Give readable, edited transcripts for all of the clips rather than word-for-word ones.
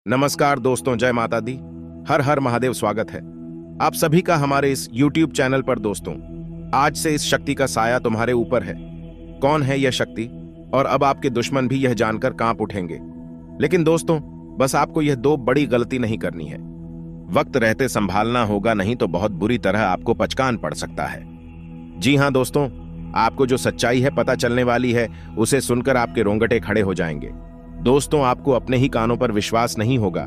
नमस्कार दोस्तों, जय माता दी। हर हर महादेव। स्वागत है आप सभी का हमारे इस YouTube चैनल पर। दोस्तों, आज से इस शक्ति का साया तुम्हारे ऊपर है। कौन है यह शक्ति? और अब आपके दुश्मन भी यह जानकर कांप उठेंगे। लेकिन दोस्तों, बस आपको यह दो बड़ी गलती नहीं करनी है। वक्त रहते संभालना होगा, नहीं तो बहुत बुरी तरह आपको पचकान पड़ सकता है। जी हां दोस्तों, आपको जो सच्चाई है पता चलने वाली है, उसे सुनकर आपके रोंगटे खड़े हो जाएंगे। दोस्तों, आपको अपने ही कानों पर विश्वास नहीं होगा,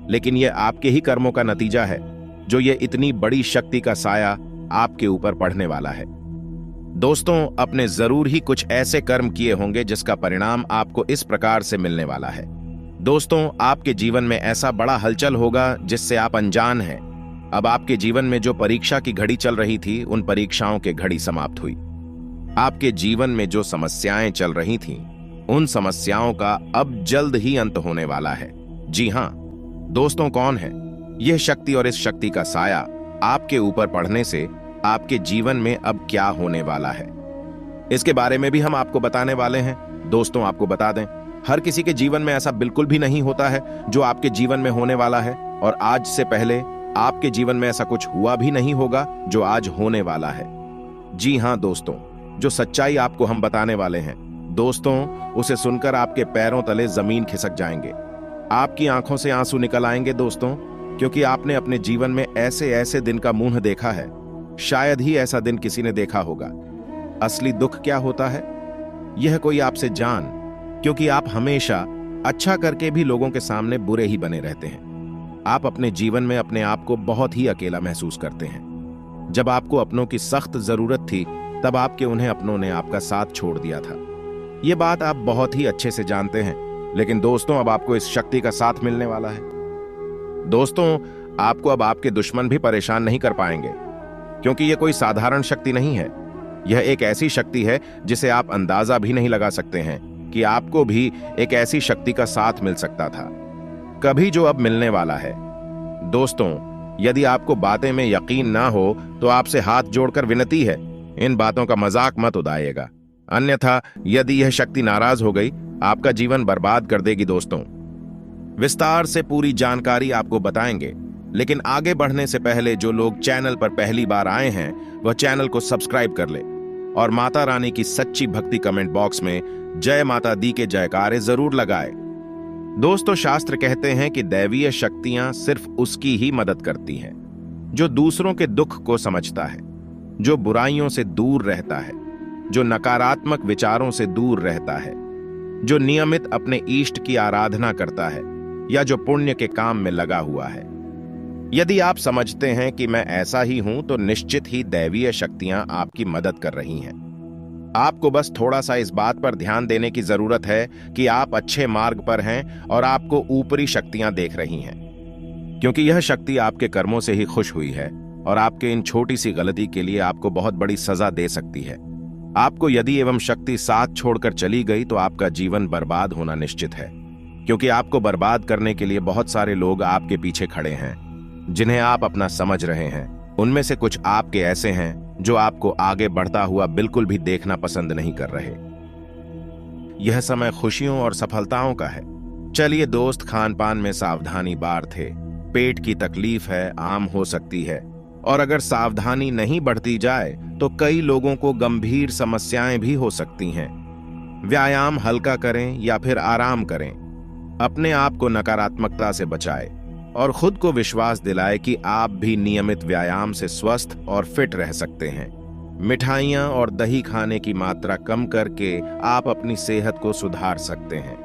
लेकिन यह आपके ही कर्मों का नतीजा है जो ये इतनी बड़ी शक्ति का साया आपके ऊपर पड़ने वाला है। दोस्तों, अपने जरूर ही कुछ ऐसे कर्म किए होंगे जिसका परिणाम आपको इस प्रकार से मिलने वाला है। दोस्तों, आपके जीवन में ऐसा बड़ा हलचल होगा जिससे आप अनजान हैं। अब आपके जीवन में जो परीक्षा की घड़ी चल रही थी, उन परीक्षाओं की घड़ी समाप्त हुई। आपके जीवन में जो समस्याएं चल रही थीं, उन समस्याओं का अब जल्द ही अंत होने वाला है। जी हां दोस्तों, कौन है यह शक्ति और इस शक्ति का साया आपके ऊपर पड़ने से आपके जीवन में अब क्या होने वाला है, इसके बारे में भी हम आपको बताने वाले हैं। दोस्तों, आपको बता दें, हर किसी के जीवन में ऐसा बिल्कुल भी नहीं होता है जो आपके जीवन में होने वाला है, और आज से पहले आपके जीवन में ऐसा कुछ हुआ भी नहीं होगा जो आज होने वाला है। जी हां दोस्तों, जो सच्चाई आपको हम बताने वाले हैं दोस्तों, उसे सुनकर आपके पैरों तले जमीन खिसक जाएंगे। आपकी आंखों से आंसू निकल आएंगे दोस्तों, क्योंकि आपने अपने जीवन में ऐसे ऐसे दिन का मुंह देखा है, शायद ही ऐसा दिन किसी ने देखा होगा। असली दुख क्या होता है, यह कोई आपसे जान, क्योंकि आप हमेशा अच्छा करके भी लोगों के सामने बुरे ही बने रहते हैं। आप अपने जीवन में अपने आप को बहुत ही अकेला महसूस करते हैं। जब आपको अपनों की सख्त जरूरत थी, तब आपके उन्हें अपनों ने आपका साथ छोड़ दिया था। ये बात आप बहुत ही अच्छे से जानते हैं। लेकिन दोस्तों, अब आपको इस शक्ति का साथ मिलने वाला है। दोस्तों, आपको अब आपके दुश्मन भी परेशान नहीं कर पाएंगे, क्योंकि यह कोई साधारण शक्ति नहीं है। यह एक ऐसी शक्ति है जिसे आप अंदाजा भी नहीं लगा सकते हैं कि आपको भी एक ऐसी शक्ति का साथ मिल सकता था, कभी जो अब मिलने वाला है। दोस्तों, यदि आपको बातें में यकीन ना हो तो आपसे हाथ जोड़कर विनती है, इन बातों का मजाक मत उड़ाइएगा, अन्यथा यदि यह शक्ति नाराज हो गई, आपका जीवन बर्बाद कर देगी। दोस्तों, विस्तार से पूरी जानकारी आपको बताएंगे, लेकिन आगे बढ़ने से पहले जो लोग चैनल पर पहली बार आए हैं, वह चैनल को सब्सक्राइब कर ले और माता रानी की सच्ची भक्ति कमेंट बॉक्स में जय माता दी के जयकारे जरूर लगाए। दोस्तों, शास्त्र कहते हैं कि दैवीय शक्तियां सिर्फ उसकी ही मदद करती हैं जो दूसरों के दुख को समझता है, जो बुराइयों से दूर रहता है, जो नकारात्मक विचारों से दूर रहता है, जो नियमित अपने इष्ट की आराधना करता है, या जो पुण्य के काम में लगा हुआ है। यदि आप समझते हैं कि मैं ऐसा ही हूं, तो निश्चित ही दैवीय शक्तियां आपकी मदद कर रही हैं। आपको बस थोड़ा सा इस बात पर ध्यान देने की जरूरत है कि आप अच्छे मार्ग पर हैं और आपको ऊपरी शक्तियां देख रही हैं, क्योंकि यह शक्ति आपके कर्मों से ही खुश हुई है और आपके इन छोटी सी गलती के लिए आपको बहुत बड़ी सजा दे सकती है। आपको यदि एवं शक्ति साथ छोड़कर चली गई तो आपका जीवन बर्बाद होना निश्चित है, क्योंकि आपको बर्बाद करने के लिए बहुत सारे लोग आपके पीछे खड़े हैं, जिन्हें आप अपना समझ रहे हैं। उनमें से कुछ आपके ऐसे हैं जो आपको आगे बढ़ता हुआ बिल्कुल भी देखना पसंद नहीं कर रहे। यह समय खुशियों और सफलताओं का है। चलिए दोस्त, खान पान में सावधानी बारते। पेट की तकलीफ है, आम हो सकती है, और अगर सावधानी नहीं बढ़ती जाए तो कई लोगों को गंभीर समस्याएं भी हो सकती हैं। व्यायाम हल्का करें या फिर आराम करें। अपने आप को नकारात्मकता से बचाएं और खुद को विश्वास दिलाएं कि आप भी नियमित व्यायाम से स्वस्थ और फिट रह सकते हैं। मिठाइयाँ और दही खाने की मात्रा कम करके आप अपनी सेहत को सुधार सकते हैं।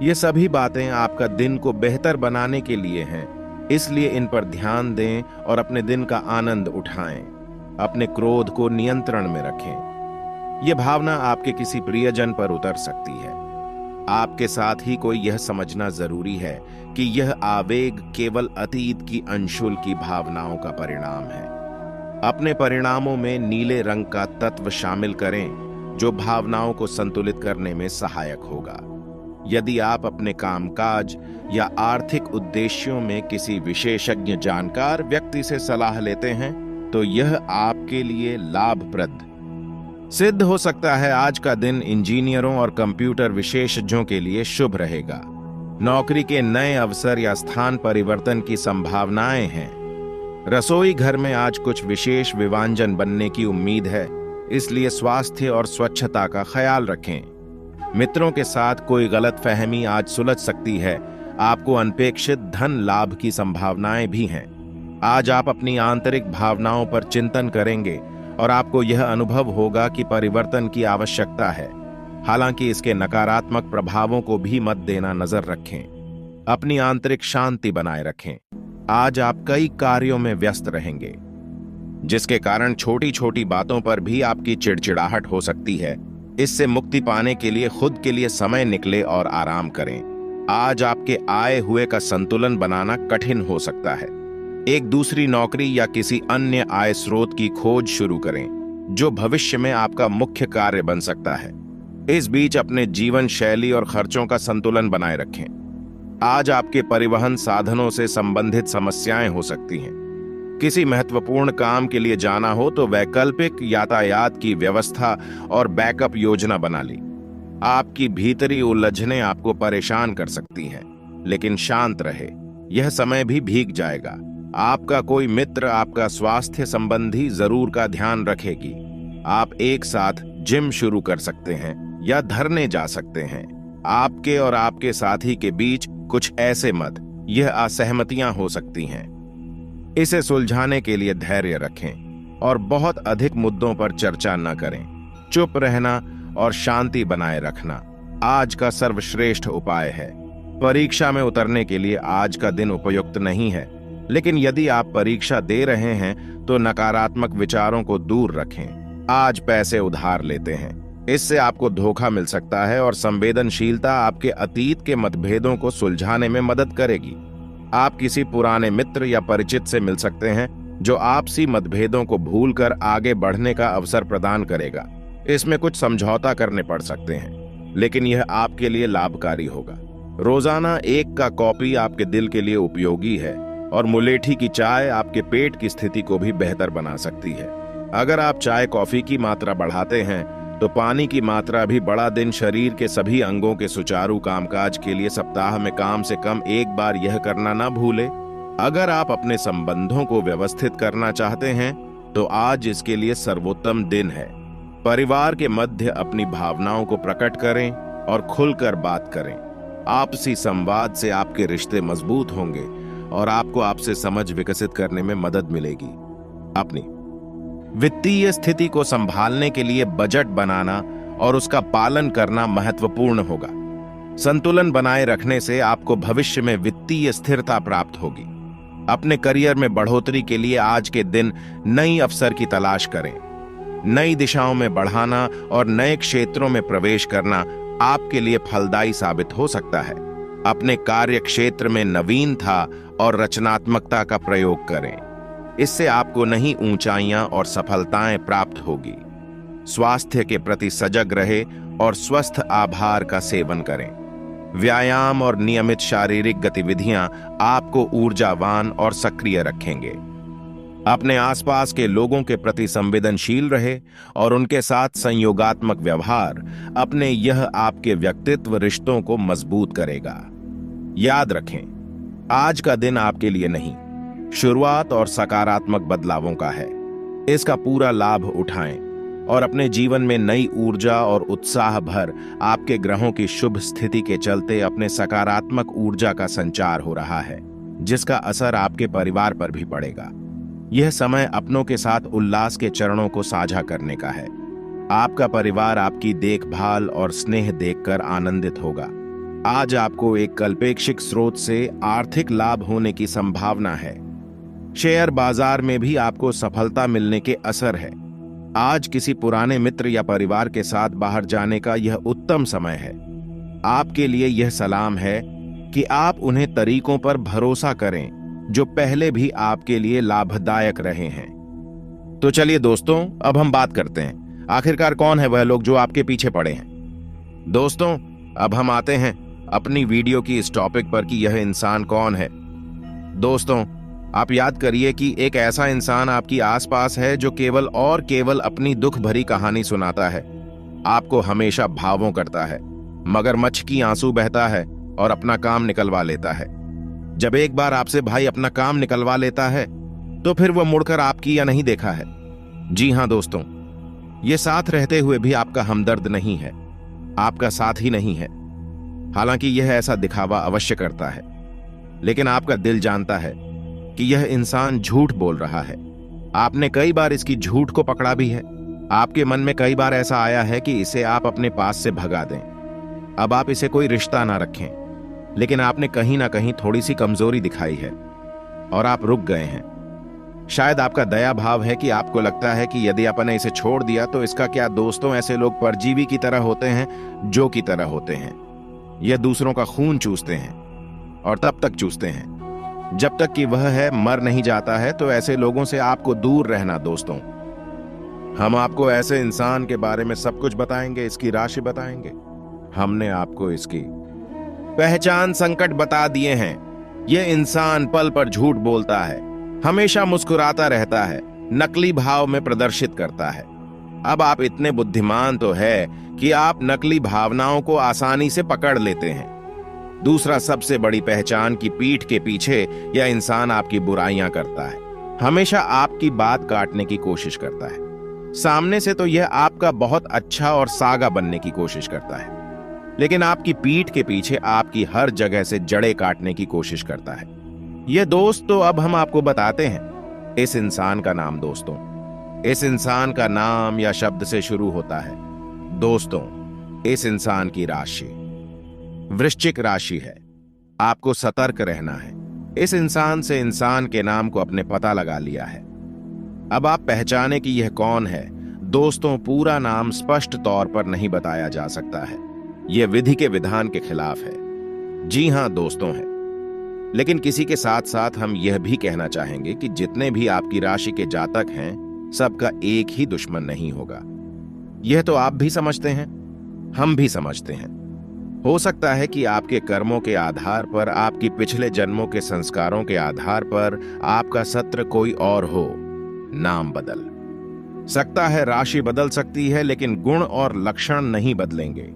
ये सभी बातें आपका दिन को बेहतर बनाने के लिए हैं, इसलिए इन पर ध्यान दें और अपने दिन का आनंद उठाएं। अपने क्रोध को नियंत्रण में रखें। यह भावना आपके किसी प्रियजन पर उतर सकती है। आपके साथ ही कोई यह समझना जरूरी है कि यह आवेग केवल अतीत की अनशुल्की भावनाओं का परिणाम है। अपने परिणामों में नीले रंग का तत्व शामिल करें, जो भावनाओं को संतुलित करने में सहायक होगा। यदि आप अपने कामकाज या आर्थिक उद्देश्यों में किसी विशेषज्ञ जानकार व्यक्ति से सलाह लेते हैं, तो यह आपके लिए लाभप्रद सिद्ध हो सकता है। आज का दिन इंजीनियरों और कंप्यूटर विशेषज्ञों के लिए शुभ रहेगा। नौकरी के नए अवसर या स्थान परिवर्तन की संभावनाएं हैं। रसोई घर में आज कुछ विशेष व्यंजन बनने की उम्मीद है, इसलिए स्वास्थ्य और स्वच्छता का ख्याल रखें। मित्रों के साथ कोई गलतफहमी आज सुलझ सकती है। आपको अनपेक्षित धन लाभ की संभावनाएं भी हैं। आज आप अपनी आंतरिक भावनाओं पर चिंतन करेंगे और आपको यह अनुभव होगा कि परिवर्तन की आवश्यकता है। हालांकि इसके नकारात्मक प्रभावों को भी मत देना नजर रखें। अपनी आंतरिक शांति बनाए रखें। आज आप कई कार्यों में व्यस्त रहेंगे, जिसके कारण छोटी छोटी बातों पर भी आपकी चिड़चिड़ाहट हो सकती है। इससे मुक्ति पाने के लिए खुद के लिए समय निकले और आराम करें। आज आपके आए हुए का संतुलन बनाना कठिन हो सकता है। एक दूसरी नौकरी या किसी अन्य आय स्रोत की खोज शुरू करें, जो भविष्य में आपका मुख्य कार्य बन सकता है। इस बीच अपने जीवन शैली और खर्चों का संतुलन बनाए रखें। आज आपके परिवहन साधनों से संबंधित समस्याएं हो सकती हैं। किसी महत्वपूर्ण काम के लिए जाना हो तो वैकल्पिक यातायात की व्यवस्था और बैकअप योजना बना ली। आपकी भीतरी उलझनें आपको परेशान कर सकती हैं, लेकिन शांत रहे, यह समय भी भीग जाएगा। आपका कोई मित्र आपका स्वास्थ्य संबंधी जरूर का ध्यान रखेगी। आप एक साथ जिम शुरू कर सकते हैं या धरने जा सकते हैं। आपके और आपके साथी के बीच कुछ ऐसे मत यह असहमतियां हो सकती हैं। इसे सुलझाने के लिए धैर्य रखें और बहुत अधिक मुद्दों पर चर्चा न करें। चुप रहना और शांति बनाए रखना आज का सर्वश्रेष्ठ उपाय है। परीक्षा में उतरने के लिए आज का दिन उपयुक्त नहीं है, लेकिन यदि आप परीक्षा दे रहे हैं तो नकारात्मक विचारों को दूर रखें। आज पैसे उधार लेते हैं, इससे आपको धोखा मिल सकता है और संवेदनशीलता आपके अतीत के मतभेदों को सुलझाने में मदद करेगी। आप किसी पुराने मित्र या परिचित से मिल सकते हैं, जो आपसी मतभेदों को भूलकर आगे बढ़ने का अवसर प्रदान करेगा। इसमें कुछ समझौता करने पड़ सकते हैं, लेकिन यह आपके लिए लाभकारी होगा। रोजाना एक कप कॉफी आपके दिल के लिए उपयोगी है और मुलेठी की चाय आपके पेट की स्थिति को भी बेहतर बना सकती है। अगर आप चाय कॉफी की मात्रा बढ़ाते हैं तो पानी की मात्रा भी बढ़ा दिन शरीर के सभी अंगों के सुचारू कामकाज के लिए सप्ताह में कम से कम एक बार यह करना ना भूले। अगर आप अपने संबंधों को व्यवस्थित करना चाहते हैं तो आज इसके लिए सर्वोत्तम दिन है। परिवार के मध्य अपनी भावनाओं को प्रकट करें और खुलकर बात करें। आपसी संवाद से आपके रिश्ते मजबूत होंगे और आपको आपसे समझ विकसित करने में मदद मिलेगी। अपनी वित्तीय स्थिति को संभालने के लिए बजट बनाना और उसका पालन करना महत्वपूर्ण होगा। संतुलन बनाए रखने से आपको भविष्य में वित्तीय स्थिरता प्राप्त होगी। अपने करियर में बढ़ोतरी के लिए आज के दिन नई अवसर की तलाश करें। नई दिशाओं में बढ़ाना और नए क्षेत्रों में प्रवेश करना आपके लिए फलदायी साबित हो सकता है। अपने कार्य क्षेत्र में नवीनता और रचनात्मकता का प्रयोग करें। इससे आपको नई ऊंचाइयां और सफलताएं प्राप्त होगी। स्वास्थ्य के प्रति सजग रहे और स्वस्थ आहार का सेवन करें। व्यायाम और नियमित शारीरिक गतिविधियां आपको ऊर्जावान और सक्रिय रखेंगे। अपने आसपास के लोगों के प्रति संवेदनशील रहे और उनके साथ संयोगात्मक व्यवहार अपने यह आपके व्यक्तित्व रिश्तों को मजबूत करेगा। याद रखें, आज का दिन आपके लिए नहीं, शुरुआत और सकारात्मक बदलावों का है। इसका पूरा लाभ उठाएं और अपने जीवन में नई ऊर्जा और उत्साह भर। आपके ग्रहों की शुभ स्थिति के चलते अपने सकारात्मक ऊर्जा का संचार हो रहा है, जिसका असर आपके परिवार पर भी पड़ेगा। यह समय अपनों के साथ उल्लास के चरणों को साझा करने का है। आपका परिवार आपकी देखभाल और स्नेह देखकर आनंदित होगा। आज आपको एक अल्पेक्षिक स्रोत से आर्थिक लाभ होने की संभावना है। शेयर बाजार में भी आपको सफलता मिलने के असर है। आज किसी पुराने मित्र या परिवार के साथ बाहर जाने का यह उत्तम समय है। आपके लिए यह सलाम है कि आप उन्हें तरीकों पर भरोसा करें जो पहले भी आपके लिए लाभदायक रहे हैं। तो चलिए दोस्तों, अब हम बात करते हैं, आखिरकार कौन है वह लोग जो आपके पीछे पड़े हैं। दोस्तों, अब हम आते हैं अपनी वीडियो की इस टॉपिक पर कि यह इंसान कौन है। दोस्तों, आप याद करिए कि एक ऐसा इंसान आपकी आसपास है जो केवल अपनी दुख भरी कहानी सुनाता है। आपको हमेशा भावों करता है, मगरमच्छ की आंसू बहता है और अपना काम निकलवा लेता है। जब एक बार आपसे भाई अपना काम निकलवा लेता है तो फिर वह मुड़कर आपकी या नहीं देखा है। जी हां दोस्तों, ये साथ रहते हुए भी आपका हमदर्द नहीं है, आपका साथ ही नहीं है। हालांकि यह ऐसा दिखावा अवश्य करता है, लेकिन आपका दिल जानता है कि यह इंसान झूठ बोल रहा है। आपने कई बार इसकी झूठ को पकड़ा भी है। आपके मन में कई बार ऐसा आया है कि इसे आप अपने पास से भगा दें, अब आप इसे कोई रिश्ता ना रखें। लेकिन आपने कहीं ना कहीं थोड़ी सी कमजोरी दिखाई है और आप रुक गए हैं। शायद आपका दया भाव है कि आपको लगता है कि यदि अपन ने इसे छोड़ दिया तो इसका क्या। दोस्तों, ऐसे लोग परजीवी की तरह होते हैं, जो की तरह होते हैं। यह दूसरों का खून चूसते हैं और तब तक चूसते हैं जब तक कि वह है मर नहीं जाता है। तो ऐसे लोगों से आपको दूर रहना दोस्तों। हम आपको ऐसे इंसान के बारे में सब कुछ बताएंगे, इसकी राशि बताएंगे। हमने आपको इसकी पहचान संकट बता दिए हैं। यह इंसान पल पर झूठ बोलता है, हमेशा मुस्कुराता रहता है, नकली भाव में प्रदर्शित करता है। अब आप इतने बुद्धिमान तो है कि आप नकली भावनाओं को आसानी से पकड़ लेते हैं। दूसरा सबसे बड़ी पहचान की पीठ के पीछे यह इंसान आपकी बुराइयां करता है, हमेशा आपकी बात काटने की कोशिश करता है। सामने से तो यह आपका बहुत अच्छा और सागा बनने की कोशिश करता है, लेकिन आपकी पीठ के पीछे आपकी हर जगह से जड़ें काटने की कोशिश करता है। यह दोस्त तो अब हम आपको बताते हैं। इस इंसान का नाम दोस्तों, इस इंसान का नाम या शब्द से शुरू होता है। दोस्तों, इस इंसान की राशि वृश्चिक राशि है। आपको सतर्क रहना है। इस इंसान से इंसान के नाम को अपने पता लगा लिया है। अब आप पहचाने कि यह कौन है। दोस्तों, पूरा नाम स्पष्ट तौर पर नहीं बताया जा सकता है, यह विधि के विधान के खिलाफ है। जी हां दोस्तों, है। लेकिन किसी के साथ साथ हम यह भी कहना चाहेंगे कि जितने भी आपकी राशि के जातक हैं, सबका एक ही दुश्मन नहीं होगा। यह तो आप भी समझते हैं, हम भी समझते हैं। हो सकता है कि आपके कर्मों के आधार पर, आपकी पिछले जन्मों के संस्कारों के आधार पर आपका सत्र कोई और हो। नाम बदल सकता है, राशि बदल सकती है, लेकिन गुण और लक्षण नहीं बदलेंगे।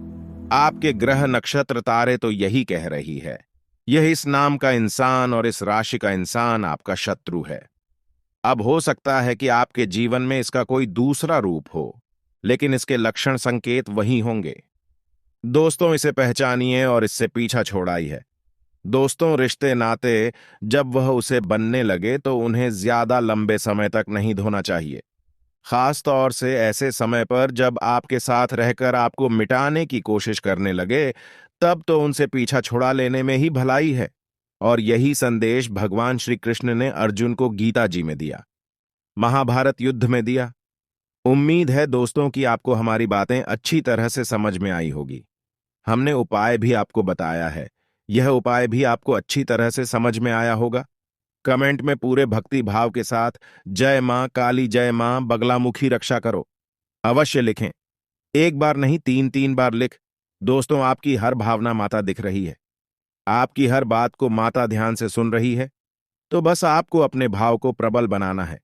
आपके ग्रह नक्षत्र तारे तो यही कह रही है। यह इस नाम का इंसान और इस राशि का इंसान आपका शत्रु है। अब हो सकता है कि आपके जीवन में इसका कोई दूसरा रूप हो, लेकिन इसके लक्षण संकेत वही होंगे। दोस्तों, इसे पहचानिए और इससे पीछा छोड़ाइए। दोस्तों, रिश्ते नाते जब वह उसे बनने लगे तो उन्हें ज्यादा लंबे समय तक नहीं धोना चाहिए। खास तौर से ऐसे समय पर जब आपके साथ रहकर आपको मिटाने की कोशिश करने लगे, तब तो उनसे पीछा छुड़ा लेने में ही भलाई है। और यही संदेश भगवान श्री कृष्ण ने अर्जुन को गीता जी में दिया, महाभारत युद्ध में दिया। उम्मीद है दोस्तों कि आपको हमारी बातें अच्छी तरह से समझ में आई होगी। हमने उपाय भी आपको बताया है, यह उपाय भी आपको अच्छी तरह से समझ में आया होगा। कमेंट में पूरे भक्ति भाव के साथ जय मां काली, जय मां बगलामुखी रक्षा करो अवश्य लिखें। एक बार नहीं, 3-3 बार लिख। दोस्तों, आपकी हर भावना माता दिख रही है, आपकी हर बात को माता ध्यान से सुन रही है। तो बस आपको अपने भाव को प्रबल बनाना है।